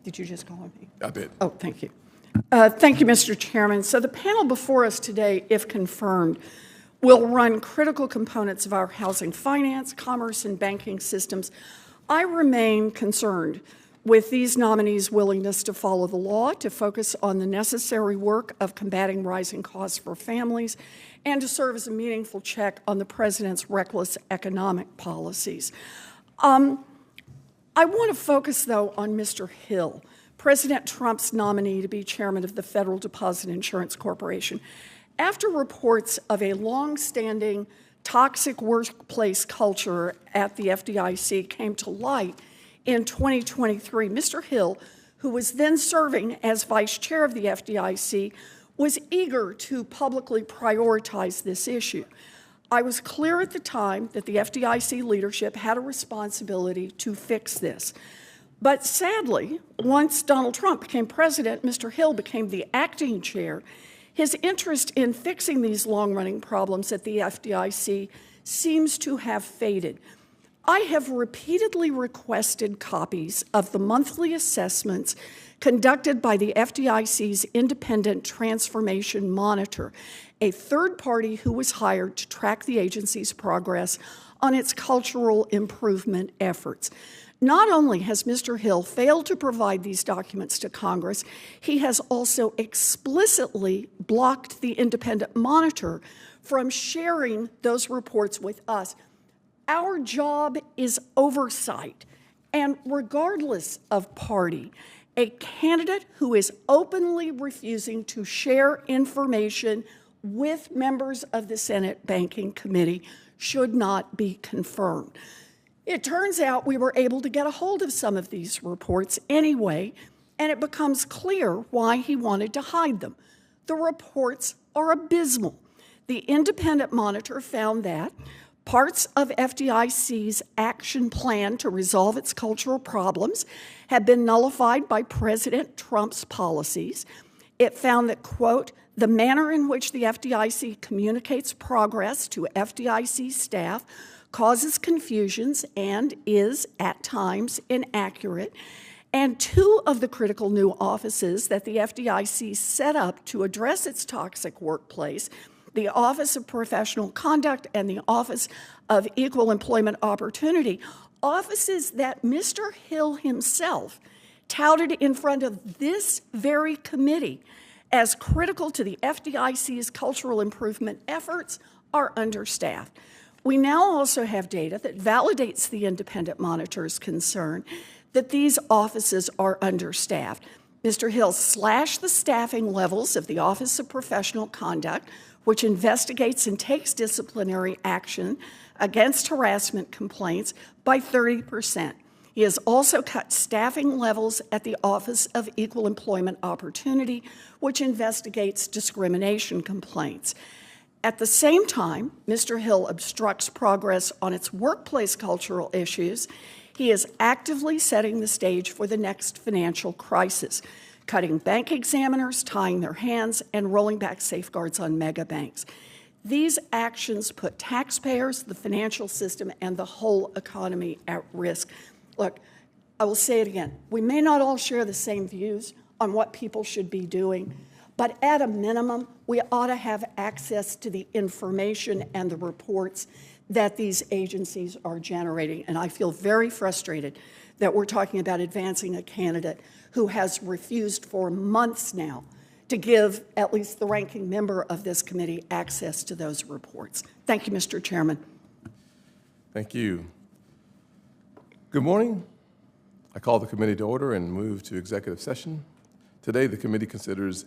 Did you just call on me? I did. Oh, thank you. Thank you, Mr. Chairman. So the panel before us today, if confirmed, will run critical components of our housing finance, commerce, and banking systems. I remain concerned with these nominees' willingness to follow the law, to focus on the necessary work of combating rising costs for families, and to serve as a meaningful check on the president's reckless economic policies. I want to focus, though, on Mr. Hill, President Trump's nominee to be chairman of the Federal Deposit Insurance Corporation. After reports of a long-standing toxic workplace culture at the FDIC came to light in 2023, Mr. Hill, who was then serving as vice chair of the FDIC, was eager to publicly prioritize this issue. I was clear at the time that the FDIC leadership had a responsibility to fix this. But sadly, once Donald Trump became president, Mr. Hill became the acting chair. His interest in fixing these long-running problems at the FDIC seems to have faded. I have repeatedly requested copies of the monthly assessments conducted by the FDIC's independent transformation monitor, a third party who was hired to track the agency's progress on its cultural improvement efforts. Not only has Mr. Hill failed to provide these documents to Congress, he has also explicitly blocked the independent monitor from sharing those reports with us. Our job is oversight, and regardless of party, a candidate who is openly refusing to share information with members of the Senate Banking Committee should not be confirmed. It turns out we were able to get a hold of some of these reports anyway, and it becomes clear why he wanted to hide them. The reports are abysmal. The independent monitor found that parts of FDIC's action plan to resolve its cultural problems had been nullified by President Trump's policies. It found that, quote, the manner in which the FDIC communicates progress to FDIC staff causes confusions and is, at times, inaccurate. And two of the critical new offices that the FDIC set up to address its toxic workplace, the Office of Professional Conduct and the Office of Equal Employment Opportunity, offices that Mr. Hill himself touted in front of this very committee as critical to the FDIC's cultural improvement efforts, are understaffed. We now also have data that validates the independent monitor's concern that these offices are understaffed. Mr. Hill slashed the staffing levels of the Office of Professional Conduct, which investigates and takes disciplinary action against harassment complaints, by 30%. He has also cut staffing levels at the Office of Equal Employment Opportunity, which investigates discrimination complaints. At the same time, Mr. Hill obstructs progress on its workplace cultural issues. He is actively setting the stage for the next financial crisis, cutting bank examiners, tying their hands, and rolling back safeguards on mega banks. These actions put taxpayers, the financial system, and the whole economy at risk. Look, I will say it again. We may not all share the same views on what people should be doing, but at a minimum, we ought to have access to the information and the reports that these agencies are generating. And I feel very frustrated that we're talking about advancing a candidate who has refused for months now to give at least the ranking member of this committee access to those reports. Thank you, Mr. Chairman. Thank you. Good morning. I call the committee to order and move to executive session. Today, the committee considers